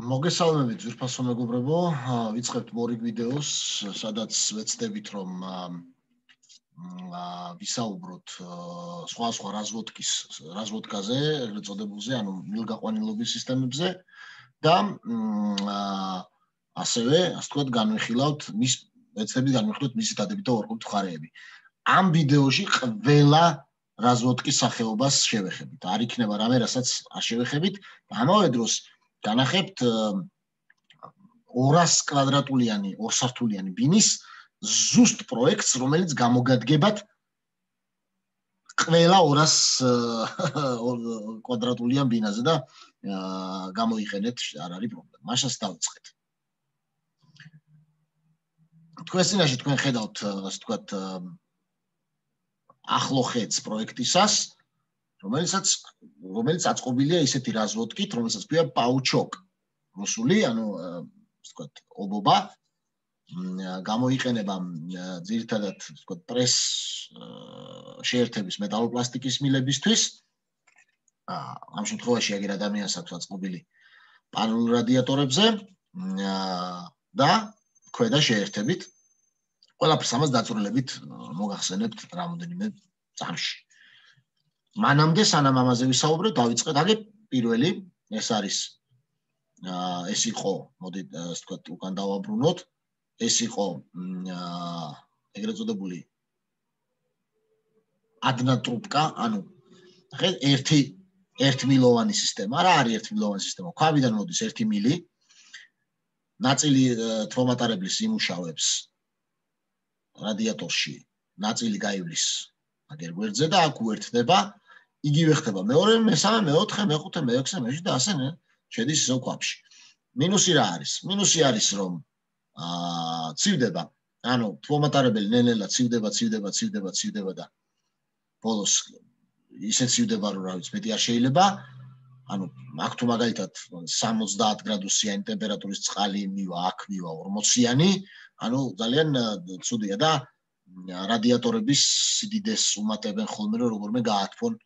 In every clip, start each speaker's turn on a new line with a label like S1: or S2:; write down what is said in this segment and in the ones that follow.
S1: მოგესალმებით ძვირფასო მეგობრებო, ვიწყებთ მორიგ ვიდეოს, სადაც ვეცდებით რომ ვისაუბროთ სხვა რაზვოდკაზე, ეგრეთ წოდებულზე, ანუ მილგაყვანილობის სისტემებზე და ასევე, ასე ვთქვათ, ვეცდებით განვიხილოთ მისი დადებითი და უარყოფითი მხარეები. ამ ვიდეოში ყველა რაზვოდკის სახეობას შევეხებით. არ იქნება რამე, რასაც არ შევეხებით, ამავე დროს განახებთ 200 კვადრატულიანი, ორსართულიანი ბინის ზუსტ პროექტს, რომელიც გამოგადგებათ ყველა 200 კვადრატულიან ბინაზე და გამოიყენეთ, არ არის პრობლემა. მაშას დავიწყეთ. თქვენ წინაშე თქვენ ხედავთ, ასე ვთქვათ, ახლო ხედს პროექტისას, რომელიც აწყობილია ისეთი რაზვოდკით, რომელსაც ქვია პაუჩოკ. რუსული, ანუ ასე ვთქვათ, ობობა გამოიყენება ძირითადად, ასე ვთქვათ, პრეს შეერთების მეტალოპლასტიკის მილებისთვის. ამ შემთხვევაში აგერ ადამიანს აქვს აწყობილი პანელურ რადიატორებზე და ქვედა შეერთებით. ყველაფერს ამას დაწვრილებით მოგახსენებთ რამოდენიმე წამში. მანამდე სანამ ამაზე ვისაუბრებ, დავიწყეთ აგერ პირველი, ეს იყო, მოდით ასე ვთქვათ, უკან დავაბრუნოთ, ეს იყო ეგრეთ წოდებული ადნა ტრუბკა, ანუ ნახეთ, ერთმილოვანი სისტემა, რა არის ერთმილოვანი სისტემა? ქვავიდან მოდის 1 მილი, ნაწილი თრომატარებლის იმუშავებს რადიატორში, ნაწილი გაივლის აგერ გვერდზე და აქ უერთდება, იგივე ხდება მეორე, მესამე, მეოთხე, მეხუთე, მეექვსე, მეშვიდე და ასე შედის ისევ ქვაბში. მინუსი რა არის? მინუსი არის, რომ ცივდება, ანუ თრომატარებელი ნელ-ნელა ცივდება და ბოლოს ისე ცივდება, რომ რა ვიცი, მეტი არ შეიძლება. ანუ აქ თუ მაგალითად 70 გრადუსიანი ტემპერატურის წყალი მივა, აქ მივა 40-იანი, ანუ ძალიან ცუდია და რადიატორების სიდიდეს უმატებენ ხოლმე, რომ როგორმე გაათბონ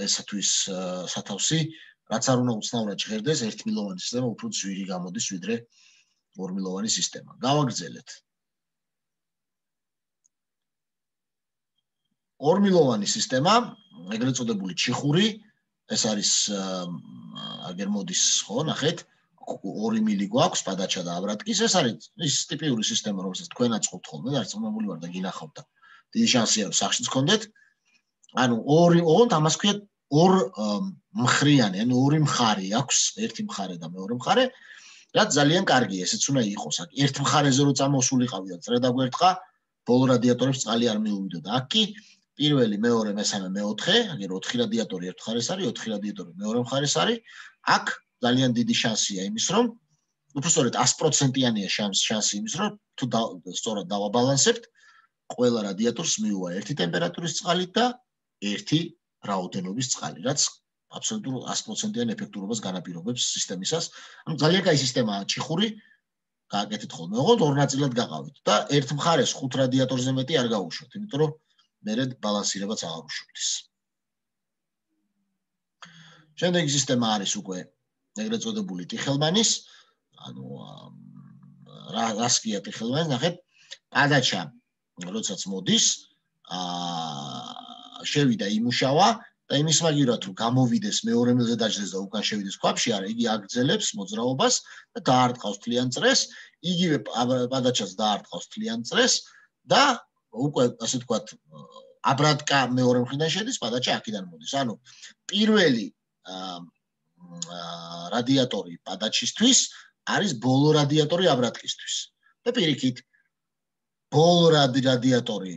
S1: ესათვის სათავსი, რაც არ უნდა უცნაურად ჟღერდეს, ერთმილოვანი სისტემა უფრო ძვირი გამოდის, ვიდრე ორმილოვანი სისტემა. გავაგრძელეთ. ორმილოვანი სისტემა, ეგრეთ წოდებული ჩიხური, ეს არის აგერ მოდის, ხო, ნახეთ, 2 მილი გვაქვს, პადაჩა და აბრატკის, ეს არის ის ტიპიური სისტემა, რომელსაც თქვენ აწყობთ ხოლმე, დარწმუნებული ვარ და გინახავთ და დიდი შანსია, რომ სახშიც გქონდეთ. ანუ ოღონდ ამას ქვია მხრიანი, ანუ ორი მხარე აქვს, ერთი მხარე და მეორე მხარე, რაც ძალიან კარგია, ესეც უნდა იყოს. აქ ერთ მხარეზე რო წამოსულიყავი და წრე დაგვერტყა, ბოლო რადიატორებს წყალი არ მიუვიდო და აქ კი პირველი, მეორე, მესამე, მეოთხე, აგერ 4 რადიატორი ერთ მხარეს არის, 4 რადიატორი მეორე მხარეს არის. აქ ძალიან დიდი შანსია იმის, რომ უბრალოდ 100%-იანია შანსი იმის, რომ თუ სწორად დავაბალანსებთ, ყველა რადიატორს მიუვა ერთი ტემპერატურის წყალი და ერთი რაოდენობის წყალი, რაც აბსოლუტურ 100%-იან ეფექტურობას განაპირობებს სისტემისას. ანუ ძალიან კაი სისტემაა ჩიხური, გააკეთეთ ხოლმე. ოღონდ ორ ნაწილად გაყავით და ერთ მხარეს 5 რადიატორზე მეტი არ გაუშვათ, იმიტომ რომ მერე ბალანსირებაც აღარ უშევდეს. შემდეგი სისტემა არის უკვე ეგრეთ წოდებული ტიხელმანის, ანუ რას ქვია ტიხელმანის, ნახეთ, პადაჩა, როდესაც მოდის, შევიდა იმუშავა და იმის მაგივრად რომ გამოვიდეს მეორე მილზე დაჯდეს და უკან შევიდეს ქვაბში, არა, იგი აგრძელებს მოძრაობას და დაარტყავს თლიან წრეს, იგივე პადაჩას დაარტყავს თლიან წრეს და უკვე ასე ვთქვათ, აბრატკა მეორე მხრიდან შედის, პადაჩა აქედან მოდის. ანუ პირველი რადიატორი პადაჩისთვის არის ბოლო რადიატორი აბრატკისთვის. და პირიქით, ბოლო რადიატორი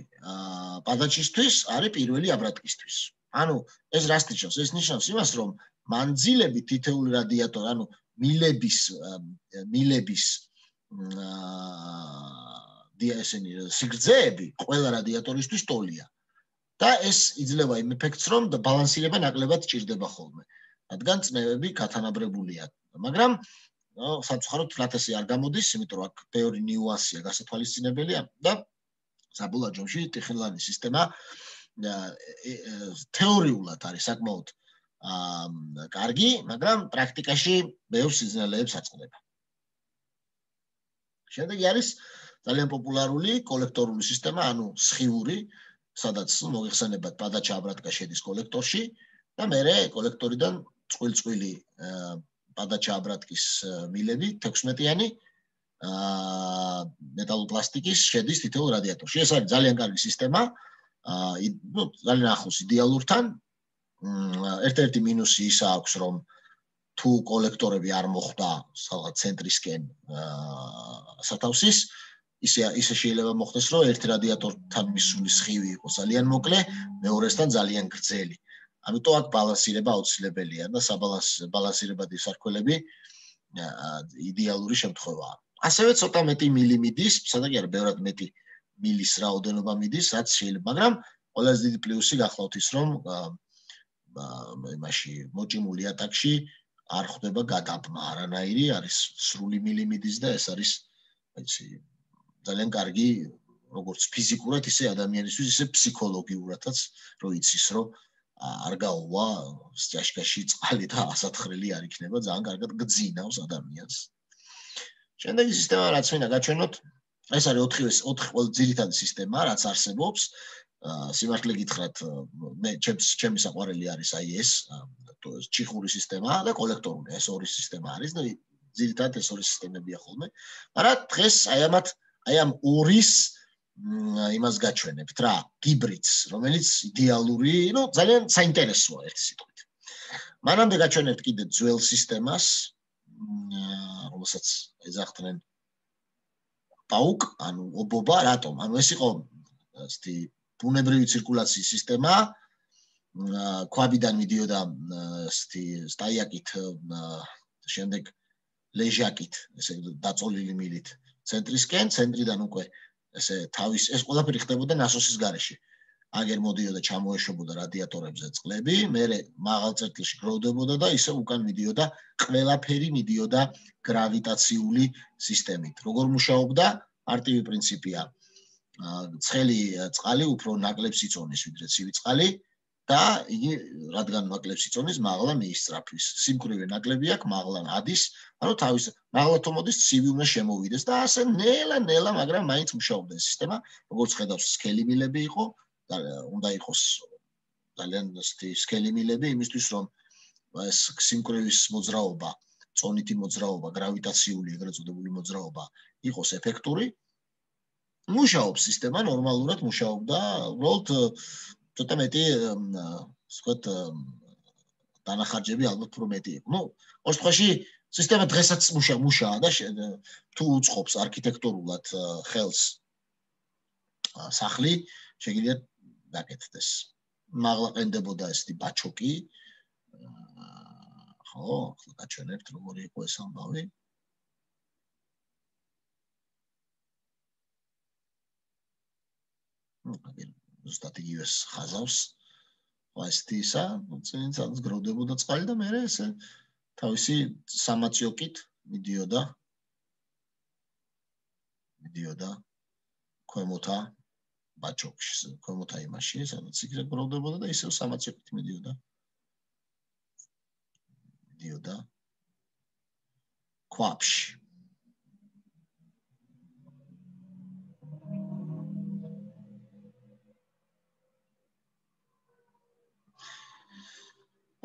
S1: პადაჩისთვის არის პირველი აბრატკისთვის. ანუ ეს რას ნიშნავს? ეს ნიშნავს იმას, რომ მანძილები თითოეული რადიატორი, ანუ მილების სიგრძეები ყველა რადიატორისთვის ტოლია. და ეს იძლევა იმ ეფექტს, რომ ბალანსირება ნაკლებად ჭირდება ხოლმე. რადგან წნევები გათანაბრებულია. მაგრამ სამწუხაროდ ფლათესი არ გამოდის, იმიტომ რომ აქ ბევრი ნიუანსია გასათვალისწინებელია და საბოლოო ჯამში ტიხელმანის სისტემა თეორიულად არის საკმაოდ კარგი, მაგრამ პრაქტიკაში ბევრ სიზნელეებს აწყდება. შემდეგ არის ძალიან პოპულარული კოლექტორული სისტემა, ანუ სხივური, სადაც მოიხსენებათ პადაჩა აბრატკა შედის კოლექტორში და მერე კოლექტორიდან წყვილი პადაჩა აბრატკის მილები 16-იანი მეტალოპლასტიკის შედის თითოეულ რადიატორში. ეს არის ძალიან კარგი სისტემა, ძალიან ახლოს იდეალურთან. ერთ-ერთი მინუსი ისა აქვს, რომ თუ კოლექტორები არ მოხვდა რაღაც ცენტრისკენ სათავსის, ისე შეიძლება მოხდეს, რომ ერთ რადიატორთან მისული სხივი იყოს ძალიან მოკლე, მეორესთან ძალიან გრძელი. ამიტომ აქ ბალანსირება აუცილებელია და საბალანსირებადი სარქველები იდეალური შემთხვევაა. ასევე ცოტა მეტი მილი მიდის, სადაც კი არა, ბევრად მეტი მილის რაოდენობა მიდის, რაც შეიძლება, მაგრამ ყველაზე დიდი პლუსი გახლავთ ის, რომ იმაში მოჭიმული ატაკში არ ხდება გადაბმა არანაირი, არის სრული მილი მიდის და ეს არის ძალიან კარგი, როგორც ფიზიკურად, ისე ადამიანისთვის, ისე ფსიქოლოგიურადაც, რომ იცის, რომ არ გაუვა ჭაშკაში წყალი და ასათხრელი არ იქნება, ძალიან კარგად გძინავს ადამიანს. შემდეგი სისტემა, რაც მინდა გაჩვენოთ, ეს არის 4 ყველაზე ძირითადი სისტემა, რაც არსებობს. სიმართლე გითხრათ, მე ჩემი საყვარელი არის აი ეს ჩიხური სისტემა და კოლექტორული, ეს ორი სისტემა არის და ძირითადად ეს ორი სისტემებია ხოლმე. მაგრამ დღეს აი ამ ორის იმას გაჩვენებთ რა, გიბრიდს, რომელიც იდეალური, ძალიან საინტერესოა ერთი სიტყვით. მანამდე გაჩვენებთ კიდე ძველ სისტემას, რომელსაც ეძახდნენ პაუკ, ანუ ობობა, რატომ? ანუ ეს იყო ასეთი ბუნებრივი ცირკულაციის სისტემა, ქვაბიდან მიდიოდა ასეთი სტაიაკით, შემდეგ ლეჟაკით, ესე დაწოლილი მილით ცენტრისკენ, ცენტრიდან უკვე ესე თავის ეს ყველაფერი ხდებოდა ნასოსის გარეშე. აგერ მოდიოდა ჩამოეშვებოდა რადიატორებზე წყლები, მერე მაღალ წერტილში გროვდებოდა და ისე უკან მიდიოდა, ყველაფერი მიდიოდა გრავიტაციული სისტემით. როგორ მუშაობდა? მარტივი პრინციპია. ცხელი წყალი უფრო ნაკლებს იწონის, ვიდრე ცივი წყალი და იგი რადგან ნაკლებს იწონის, მაღლა მიისწრაფვის. სიმკვრივე ნაკლები აქვს, მაღლა ადის, ანუ თავის მაღლა თუ მოდის, ცივი უნდა შემოვიდეს და ასე ნელა, მაგრამ მაინც მუშაობდა ეს სისტემა, როგორც ხედავს, სქელი მილები იყო, უნდა იყოს ძალიან სქელი მილები იმისთვის, რომ ეს სიმკვრივის მოძრაობა, წონითი მოძრაობა, გრავიტაციული, ეგრეთ წოდებული მოძრაობა იყოს ეფექტური. მუშაობს სისტემა, ნორმალურად მუშაობდა, უბრალოდ ცოტა მეტი, ვთქვათ, დანახარჯები ალბათ უფრო მეტი იყო. ორ შემთხვევაში სისტემა დღესაც მუშაა და თუ უწყობს არქიტექტურულად ხელს სახლი, შეგიძლიათ დაკეთდეს. მაღლა ყენდებოდა ესეთი ბაჩოკი. ხო, ახლა გაჩვენებთ როგორი იყო ეს ამბავი. ზუსტად იგივეს ხაზავს. ესეთი ისა, წინაც გროვდებოდა წყალი და მერე ესე თავისი სამაციოკით მიდიოდა ქვემოთა ბაჩოკში, ქვემოთა იმაში, სადაც იქ გროვდებოდა და ისევ სამაციოკით მიდიოდა ქვაბში.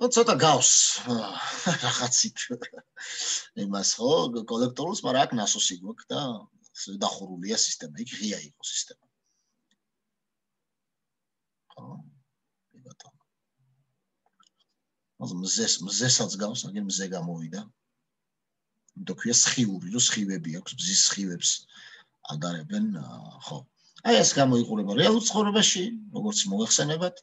S1: ცოტა გავს რაღაცით იმას ხო კოლექტორულს, მაგრამ აქ ნასოსი გვაქვს და დახურულია სისტემა, იქ ღია იყო სისტემა. ხო, ბატონო. მზესაც გავს, აგერ მზე გამოვიდა. იმიტომ ქვია სხიური, რომ სხივები აქვს, მზის სხივებს ადარებენ, ხო. აი ეს გამოიყურება რეალურ ცხოვრებაში, როგორც მოიხსენებათ.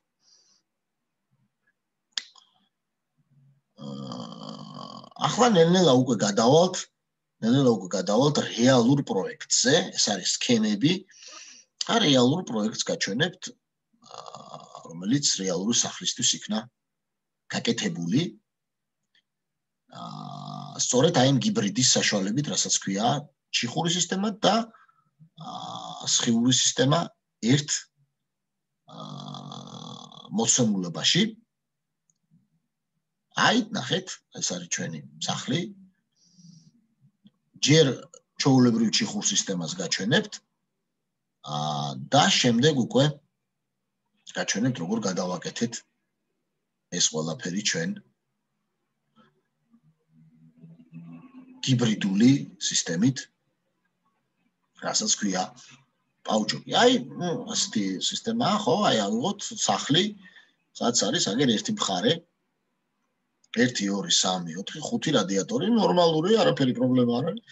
S1: ახლა ნელ-ნელა უკვე გადავალთ რეალურ პროექტზე, ეს არის სქემები, და რეალურ პროექტს გაჩვენებთ, რომელიც რეალური სახლისთვის იქნა გაკეთებული. სწორედ აი ამ გიბრიდის საშუალებით, რასაც ქვია ჩიხური სისტემა და სხიური სისტემა ერთ მოცემულებაში. აი, ნახეთ, ეს არის ჩვენი სახლი. ჯერ ჩვეულებრივ ჩიხურ სისტემას გაჩვენებთ. და შემდეგ უკვე გაჩვენებთ, როგორ გადავაკეთეთ ეს ყველაფერი ჩვენ ჰიბრიდული სისტემით, რასაც ქვია პაუჩოკი. აი, ასეთი სისტემაა, ხო? აი, ავიღოთ სახლი, სადაც არის აგერ ერთი მხარე, 1 2 3 4 5 რადიატორი, ნორმალური, არაფერი პრობლემა არ არის.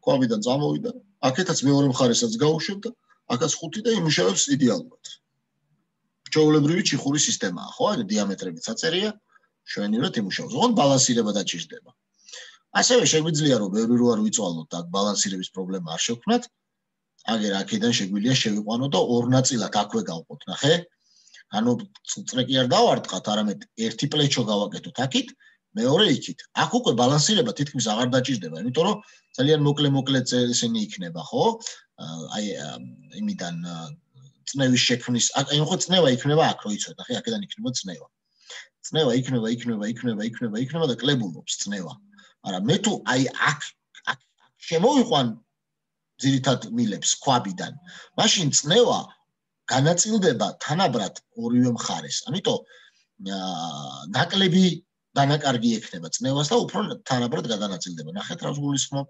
S1: ქვაბიდან წამოვიდა, აქეთაც მეორე მხარესაც გაუშვებ და აქაც 5 და იმუშავებს იდეალურად. ჩვეულებრივი ჩიხური სისტემაა, ხო? აი, დიამეტრებიც აწერია, შვენივრად იმუშავებს. ოღონდ ბალანსირება დაჭირდება. ასევე შეგვიძლია რომ ბევრი რო არ ვიწვალოთ და ბალანსირების პრობლემა არ შევქმნათ, აგერ აქედან შეგვიძლია შევიყვანოთ და ორ ნაწილად აქვე გავყოთ, ნახე? ანუ წრეკი არ დავარტყათ, არამედ ერთი პლეჩო გავაკეთოთ აქით, მეორე იქით. აქ უკვე ბალანსირება თითქმის აღარ დაჭირდება, იმიტომ რომ ძალიან მოკლე ესენი იქნება, ხო? აი იმიდან წნევის შექმნის, აი ხო წნევა იქნება აქ, რო იცოდეთ, ნახე, აქედან იქნება წნევა. წნევა იქნება და კლებულობს წნევა. არა, მე თუ აი აქ შემოვიყვან ძირითად მილებს ქვაბიდან, მაშინ წნევა განაწილდება თანაბრად ორივე მხარეს. ამიტომ ნაკლები დანაკარგი ექნება წნევას და უფრო თანაბრად გადანაწილდება. ნახეთ, რა გულისხმობ?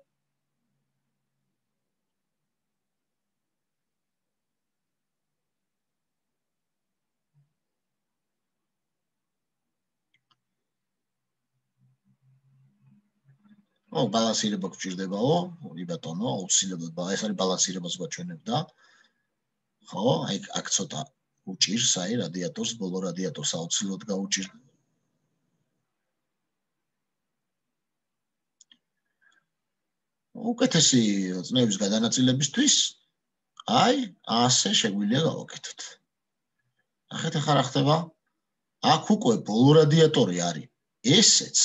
S1: ბალანსირება გვჭირდებაო, ორი ბატონო, აუცილებლად ეს არის ბალანსირებას გვაჩვენებდა. ხო, აი აქ ცოტა უჭირს, აი რადიატორს, ბოლო რადიატორს აუცილებლად გაუჭირს. უკეთესი წნევის გადანაწილებისთვის აი ასე შეგვიძლია გავაკეთოთ. ნახეთ ახლა რა ხდება? აქ უკვე ბოლო რადიატორი არის ესეც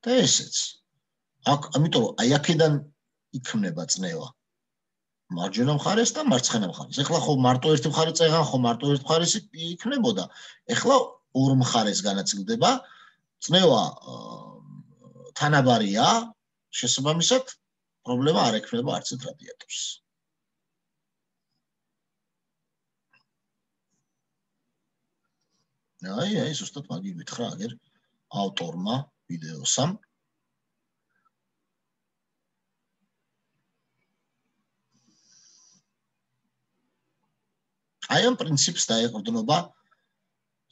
S1: და ესეც. აქ ამიტომ რომ აი აქედან იქმნება წნევა მარჯვენა მხარეს და მარცხენა მხარეს. ეხლა ხო მარტო ერთი მხარე წეღან, ხო მარტო ერთი მხარეს იქნებოდა. ეხლა ორ მხარეს განაწილდება. წნევა თანაბარია, შესაბამისად პრობლემა არ ექნება არც ერთ რადიატორს. აი, ზუსტად მაგი გითხრა აგერ ავტორმა ვიდეოსამ. აი ამ პრინციპს დაეყრდნობა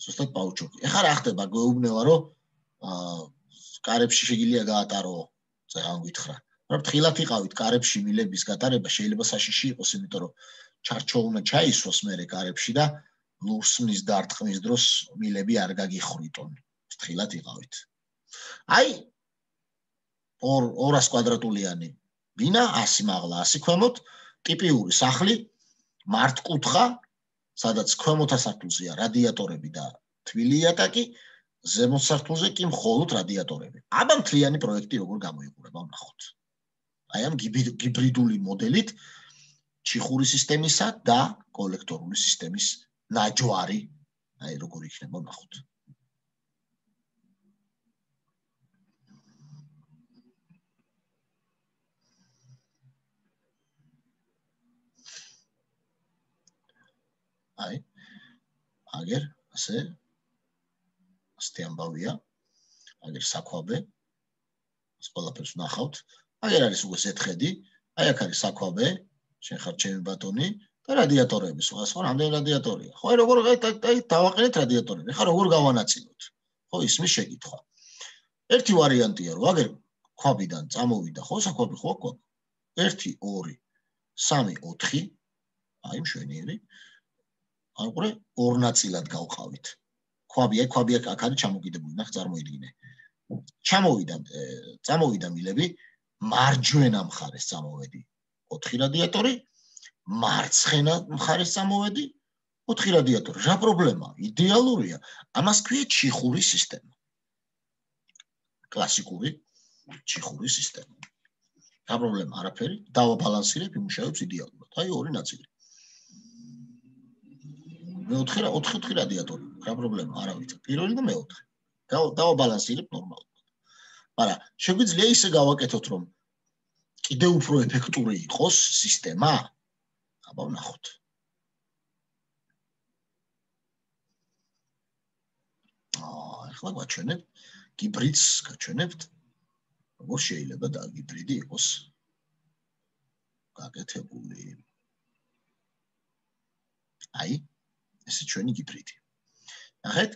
S1: ზუსტად პაუჩოკი. ეხლა რა ხდება? გვეუბნება რომ კარებში შეგიძლია გაატარო, ძალიან გითხრა. მაგრამ თხილად იყავით კარებში მილების გატარება შეიძლება საშიში იყოს, იმიტომ რომ ჩარჩო უნდა ჩაისვოს მერე კარებში და ლურსმნის დარტყმის დროს მილები არ გაგიხრიტონ. თხილად იყავით. აი 200 კვადრატულიანი ბინა, 100 მაღლა, 100 ქვემოთ, ტიპიური სახლი, მართკუთხა, სადაც ქვემოთ სართულზეა რადიატორები და თბილი იატაკი, ზემოთ სართულზე კი მხოლოდ რადიატორები. აბა მთლიანი პროექტი როგორ გამოიყურება, ვნახოთ. აი ამ ჰიბრიდული მოდელით ჩიხური სისტემისა და კოლექტორული სისტემის ნაჯვარი, აი როგორ იქნება, ვნახოთ. აი აგერ ასე ამბავია, აგერ საქვაბე, ეს ყველაფერს ვნახავთ. აგერ არის უკვე ზეთხედი, აი აქ არის საქვაბე, შენ ხარ ჩემი ბატონი და რადიატორები, სხვა რამდენი რადიატორია. ხო, აი როგორ აი დავაყენეთ რადიატორები. ხა როგორ გავანაწილოთ? ხო, ისმის შეკითხვა. ერთი ვარიანტია, რომ აგერ ქვაბიდან წამოვიდა, ხო, საქვაბე ხო აქვს? 1 2 3 4 აი მშვენიერი. აყურე ორ ნაწილად გავყავით. ქვაბი აქ არის ჩამოკიდებული, ნახე წარმოიდგინე. წამოვიდა მილები, მარჯვენა მხარეს წამოვედი 4 რადიატორი, მარცხენა მხარეს წამოვედი 4 რადიატორი. რა პრობლემა? იდეალურია. ამას ქვია ჩიხური სისტემა. კლასიკური ჩიხური სისტემა. რა პრობლემა? არაფერი. დავაბალანსირებ, იმუშავებს იდეალურად. აი ორი ნაწილი. მე 4 რადიატორი. რა პრობლემა? არა ვიცი. პირველი და მეოთხე. დავაბალანსირებ ნორმალურად. მაგრამ შეგვიძლია ისე გავაკეთოთ, რომ კიდევ უფრო ეფექტური იყოს სისტემა? აბა ვნახოთ. ახლა გვაჩვენებთ გიბრიდს, გაჩვენებთ როგორ შეიძლება და გიბრიდი იყოს გაკეთებული. აი, ესე ჩვენი გიბრიდი. ნახეთ,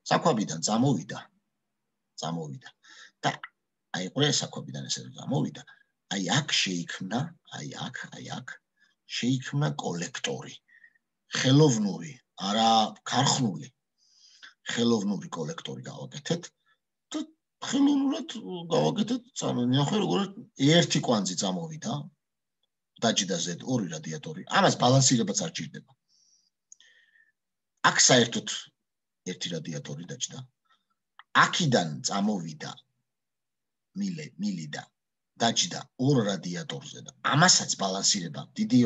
S1: საკვებიდან წამოვიდა. და აი ყურე საკვებიდან ესე წამოვიდა. აი აქ შეიქმნა, შეიქმნა კოლექტორი. ხელოვნური, არა ქარხნული. ხელოვნური კოლექტორი გავაკეთეთ და ხელოვნურად გავაკეთეთ, ნახე როგორ ერთი კვანძი წამოვიდა. დაჯდა Z2 რადიატორი. ამას ბალანსირებაც არ ჭირდება. აქ საერთოდ ერთი რადიატორი დაჯდა. აქიდან წამოვიდა მილი და დაჯდა ორ რადიატორზე და ამასაც ბალანსირება დიდი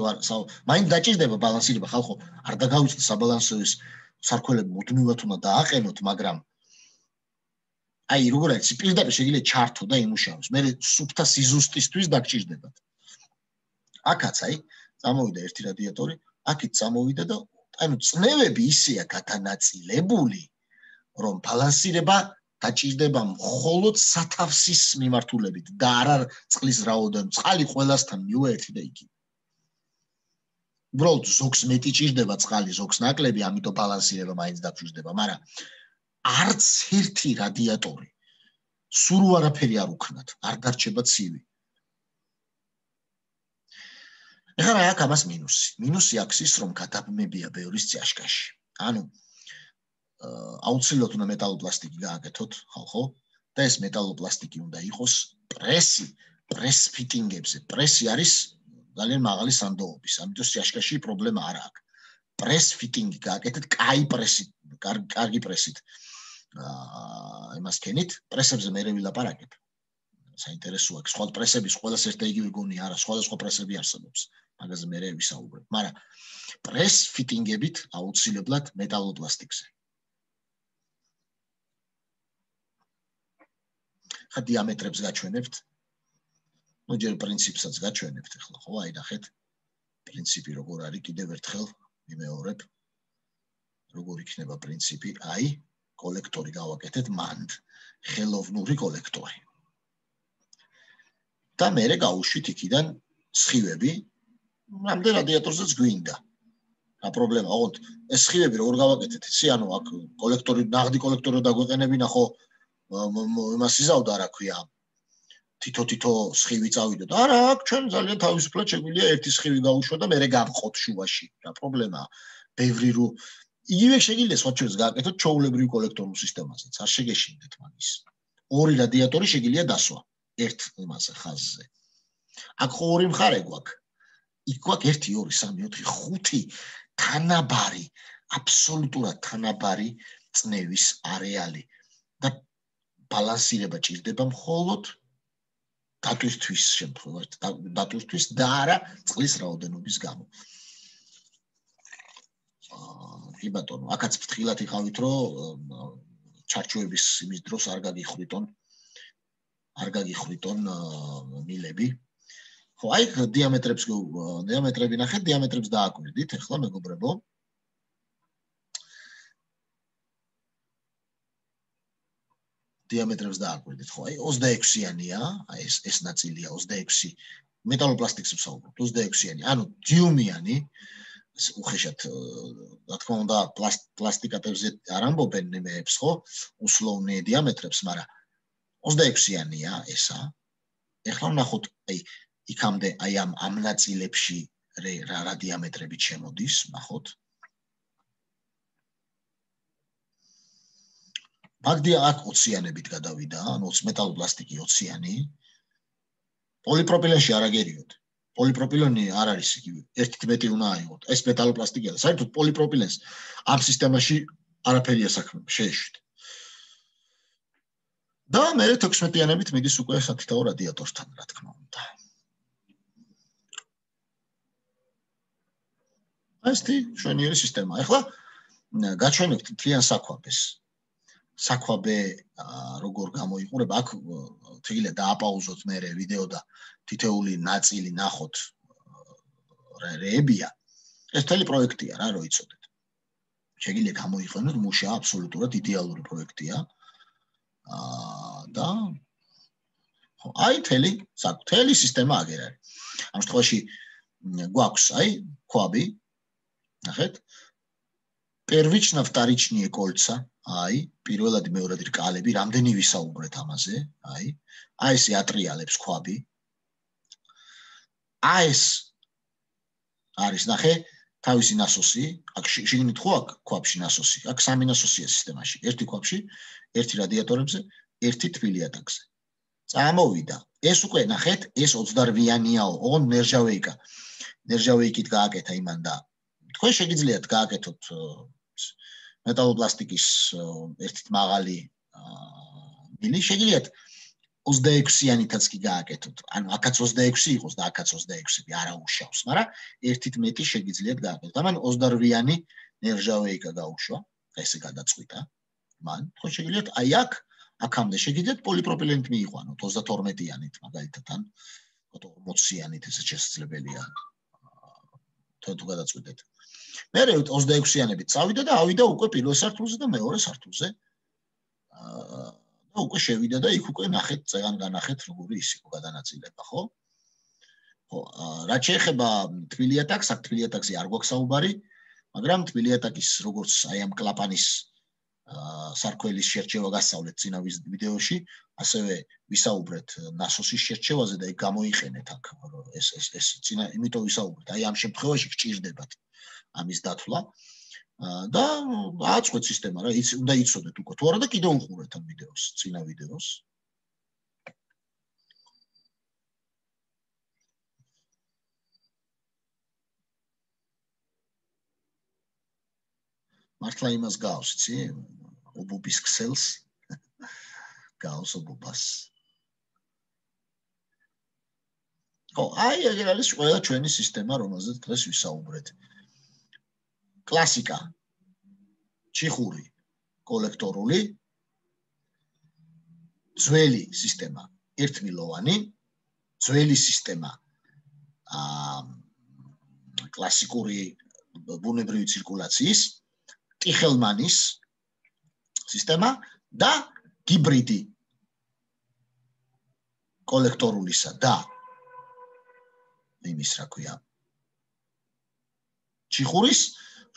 S1: მაინც დაჭირდება ბალანსირება, ხალხო, არ დაგავიწყდეთ საბალანსოების სარქველები მუდმივად უნდა დააყენოთ, მაგრამ აი როგორ არის, პირდაპირ შეიძლება ჩართო და იმუშაოს. მე სუფთა სიზუსტისთვის დაგჭირდებათ. აქაც აი წამოვიდა ერთი რადიატორი, აქით წამოვიდა და ანუ წნევები ისეა გადანაწილებული, რომ ბალანსირება დაჭირდება მხოლოდ სათავსის მიმართულებით და არა წყლის რაოდენობით. წყალი ყველასთან მივა ერთი და იგივე. უბრალოდ ზოგს მეტი ჭირდება წყალი, ზოგს ნაკლები, ამიტომ ბალანსირება მაინც დაგჭირდება, მაგრამ არც ერთი რადიატორი სულ არაფერი არ უქნათ, არ დარჩება ცივი. ეხლა აქ ამას მინუსი. მინუსი აქვს ის, რომ გადაბმებია ბევრის წიაშკაში. ანუ აუცილებლად უნდა მეტალოპლასტიკი გააკეთოთ, ხალხო, და ეს მეტალოპლასტიკი უნდა იყოს პრეს ფიტინგებზე. პრესი არის ძალიან მაღალი სანდოობის, ამიტომ წიაშკაში პრობლემა არ აქვს. პრეს ფიტინგი გააკეთეთ, კაი პრესით, კარგი პრესით. იმას ქენით, პრესებზე მე ვილაპარაკებ. საინტერესოა, სხვა პრესების ყველას ერთ და იგივე გონია, არა, სხვადასხვა პრესები არსებობს. მაგაზე მე ვისაუბრებ, მაგრამ პრეს ფიტინგებით აუცილებლად მეტალოპლასტიკზე. ხა დიამეტრებს გაჩვენებთ. ნუ ჯერ პრინციპსაც გაჩვენებთ ახლა, ხო, აი ნახეთ. პრინციპი როგორ არის, კიდევ ერთხელ მიმეორებ. როგორ იქნება პრინციპი? აი, კოლექტორი გავაკეთეთ მანდ, ხელოვნური კოლექტორი. და მერე გავუშვით იქიდან სხივები, რამდენ რადიატორზეც გვინდა. რა პრობლემა, ოღონდ ეს სხივები როგორ გავაკეთეთ? იცი, ანუ აქ კოლექტორი, ნაღდი კოლექტორი დაგვეყენები, ნახო, იმას იზავდა, რა ქვია, თითო სხივი წავიდოთ. არა, აქ ჩვენ ძალიან თავისუფლად შეგვიძლია ერთი სხივი გავუშვა და მერე გავყოთ შუაში. რა პრობლემაა? ბევრი რო იგივე შეგიძლია სხვა ჩვენს გააკეთოთ ჩაულებრივ კოლექტორულ სისტემაზეც, არ შეგეშინდეთ მაგის. ორი რადიატორი შეგიძლია დასვა ერთ იმაზე ხაზზე. აქ ხო ორი მხარე გვაქვს. იქ გვაქვს 1 2 3 4 5 თანაბარი, აბსოლუტურად თანაბარი წნევის არეალი და ბალანსირება ჭირდება მხოლოდ დატვირთვის შემთხვევაში, დატვირთვის და არა წყლის რაოდენობის გამო. კი ბატონო, აქაც ფრთხილად იყავით, რომ ჩარჩოების იმის დროს არ გაგიხრიტონ მილები. ხო, აი დიამეტრები ნახეთ, დიამეტრებს დააკვირდით, ახლა მეგობრებო. დიამეტრებს დააკვირდით, ხო, აი 26-იანია, აი ეს ნაწილია 26, მეტალოპლასტიკს ვსაუბრობ, 26-იანი, ანუ დიუმიანი, უხეშად, რა თქმა უნდა, პლასტიკატებზე არ ამბობენ ნემეებს, ხო, უსლოვნე დიამეტრებს, მაგრამ 26-იანია ესა. ეხლა ვნახოთ, აი იქამდე აი ამ ნაწილებში რა დიამეტრებით შემოდის, ნახოთ. მაგდია აქ 20-იანებით გადავიდა, ანუ მეტალოპლასტიკი 20-იანი. პოლიპროპილენში არ აგერიოთ. პოლიპროპილენი არ არის იგივე, 1 უნდა აიღოთ. ეს მეტალოპლასტიკია და საერთოდ პოლიპროპილენს ამ სისტემაში არაფერია საქმე, შეეშვით. და მე 16-იანებით მიდის უკვე საკითხაო რადიატორთან, რა თქმა უნდა. ეს შვენიერი სისტემა. ახლა გაჩვენებთ მთლიან საკვებს. საქვაბე როგორ გამოიყურება, აქ შეიძლება დააპაუზოთ მე ვიდეო და თითეული ნაწილი ნახოთ რეებია. ეს მთელი პროექტია რა, რო იცოდეთ. შეიძლება გამოიყენოთ მუშა აბსოლუტურად იდეალური პროექტია. და აი მთელი სისტემა აგერ არის. ამ შემთხვევაში გვაქვს აი ქვაბი, ნახეთ. Первично вторичные кольца, აი, პირველადი მეორადი რკალები, რამდენი ვისაუბრეთ ამაზე, აი ეს ატრიალებს ქვაბი. ეს არის ნახე თავისი ნასოსი, აქ შიგნით ხო აქ ქვაბში ნასოსი, აქ სამი ნასოსია სისტემაში, ერთი ქვაბში, ერთი რადიატორებზე, ერთი თბილი ატაკზე. წამოვიდა. ეს უკვე ნახეთ, ეს 28-იანიაო, ოღონდ ნერჟავეიკა. ნერჟავეიკით გააკეთა იმან და თქვენ შეგიძლიათ გააკეთოთ მეტალოპლასტიკის ერთით მაღალი მილი, შეგიძლიათ 26-იანითაც კი გააკეთოთ. ანუ აქაც 26 იყოს და აქაც 26 არა უშავს, მაგრამ ერთით მეტი შეგიძლიათ გააკეთოთ. ამან 28-იანი ნერჟავეიკა გაუშვა, ესე გადაწყვიტა. მან თქვენ შეგიძლიათ აი აქამდე შეგიძლიათ პოლიპროპილენით მიიყვანოთ 32-იანით მაგალითად ან 40-იანით ესე შესაძლებელია. თუ გადაწყვიტეთ. მე 26-იანებით წავიდა და ავიდა უკვე პირველ სართულზე და მეორე სართულზე. და უკვე შევიდა და იქ უკვე ნახეთ, წეგან განახეთ როგორი ის იყო გადანაწილება, ხო? ხო, რაც შეეხება თბილი ატაკს, აქ თბილი ატაკზე არ გვაქვს საუბარი, მაგრამ თბილი ატაკის როგორც აი ამ კლაპანის სარქველის შერჩევა გასწავლეთ წინა ვიდეოში, ასევე ვისაუბრეთ ნასოსის შერჩევაზე და იქ გამოიყენეთ აქ ეს წინა იმიტომ ვისაუბრეთ, აი ამ შემთხვევაში გჭირდებათ ამის დათვლა და ააწყვეთ სისტემა რა, უნდა იცოდეთ უკვე თუ არა და კიდევ უყურეთ ამ ვიდეოს, წინა ვიდეოს. მართლა იმას გავს, იცი? ობობის ქსელს გავს ობობას. ხო, აი ეგ არის ყველა ჩვენი სისტემა, რომელზეც დღეს ვისაუბრეთ. კლასიკა. ჩიხური, კოლექტორული, ძველი სისტემა, ერთმილოვანი, ძველი სისტემა, კლასიკური ბუნებრივი ცირკულაციის, ტიხელმანის სისტემა და ჰიბრიდი კოლექტორულისა და იმის რა ქვია ჩიხურის,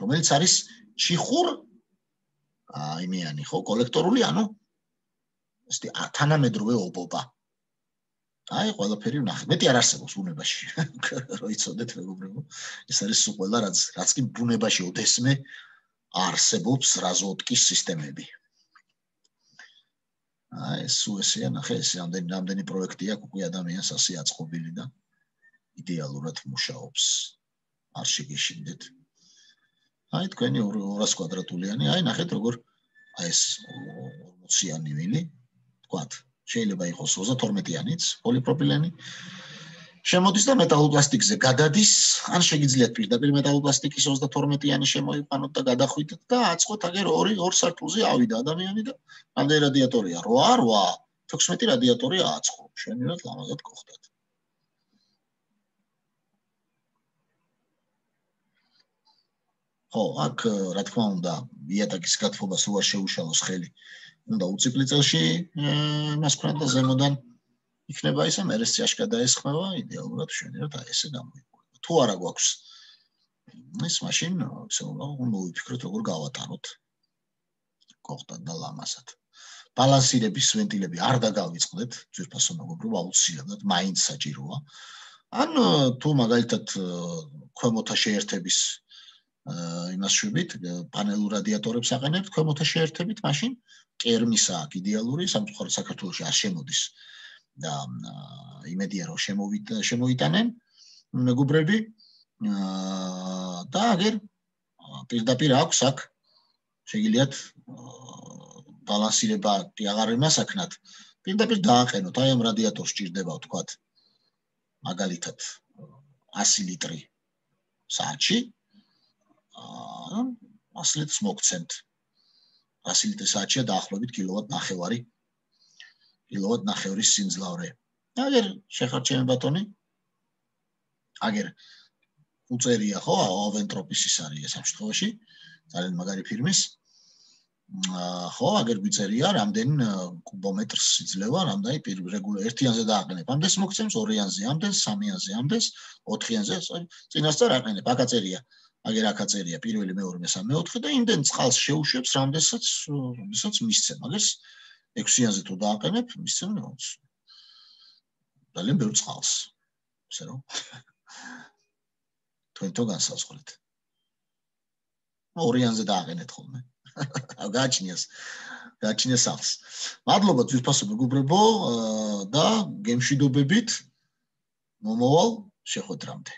S1: რომელიც არის ჩიხურ იმიანი ხო, კოლექტორული, ანუ ესეთი თანამედროვე ობობა. აი, ყველაფერი ვნახეთ. მეტი არ არსებობს ბუნებაში. რო იცოდეთ მეგობრებო, ეს არის სულ ყველა რაც კი ბუნებაში ოდესმე არსებობს რაზოტკის სისტემები. აი, სულ ესეა, ნახე, ეს რამდენი პროექტია უკვე ადამიანს ასე აწყობილი და იდეალურად მუშაობს. არ შეგეშინდეთ. აი, თქვენი 200 კვადრატულიანი, აი, ნახეთ როგორ აი ეს 40-იანი ვილი, თქვათ, შეიძლება იყოს 32-იანიც პოლიპროპილენი. შემოდის და მეტალოპლასტიკზე გადადის, ან შეგიძლიათ პირდაპირ მეტალოპლასტიკის 32-იანი შემოიყვანოთ და გადახვიდეთ და აწყოთ აგერ ორ სართულზე ავიდა ადამიანი და რამდენი რადიატორია? 8, 16 რადიატორი ააწყო. შენივრად ლამაზად გხდათ. ხო, აქ რა თქმა უნდა, იატაკის გათბობას რო არ შეუშალოს ხელი, უნდა უციკლი წელში მას ქონდა და ზემოდან იქნება ისე, მერე სიაში გადაესხმება, იდეალურად შენივრად აი ესე გამოიყურება. თუ არა გვაქვს ის მაშინ ისე უნდა მოვიფიქროთ როგორ გავატაროთ. გხდათ და ლამაზად. ბალანსირების ვენტილები არ დაგავიწყდეთ, ძვირფასო მეგობრებო, აუცილებლად მაინც საჭიროა. ან თუ მაგალითად ქვემოთა შეერთების იმას შვებით, პანელურ რადიატორებს აყენებთ ქვემოთა შეერთებით, მაშინ კერმისა აქ იდეალური, სამწუხაროდ საქართველოში არ შემოდის და იმედია რომ შემოიტანენ მეგობრები და აგერ პირდაპირ აქვს აქ შეგიძლიათ ბალანსირება კი აღარ იმასაკნათ, პირდაპირ დააყენოთ, აი ამ რადიატორს სჭირდება ვთქვათ მაგალითად 100 ლიტრი საათში 100 ლიტრს მოგცემთ. 100 ლიტრი საათშია დაახლოებით კილოვატ-ნახევრის სიმძლავრე. აგერ შეხარჩემ ბატონი. აგერ უწერია ხო, ავენტროპის ის არის ეს ამ შემთხვევაში, ძალიან მაგარი ფირმის. ხო, აგერ გვიწერია, რამდენ კუბომეტრს იძლევა, რამდენი რეგულარულად ერთიანზე დააყენებ. ამდენს მოგცემს, ორიანზე ამდენს, სამიანზე ამდენს, ოთხიანზე, წინასწარ აყენებ, აქ აწერია. აგერ აქ აწერია პირველი, მეორე, მესამე, მეოთხე და იმდენ წყალს შეუშვებს, რამდენსაც მისცემ. აგერ 6-იანზე თუ დააყენებ, მისცემ ძალიან ბევრ წყალს. ისე რომ თქვენთო განსაზღვრეთ. ორიანზე დააყენეთ ხოლმე. გააჩნია სახლს. მადლობა ძვირფასო მეგობრებო და გემშვიდობებით მომავალ შეხვედრამდე.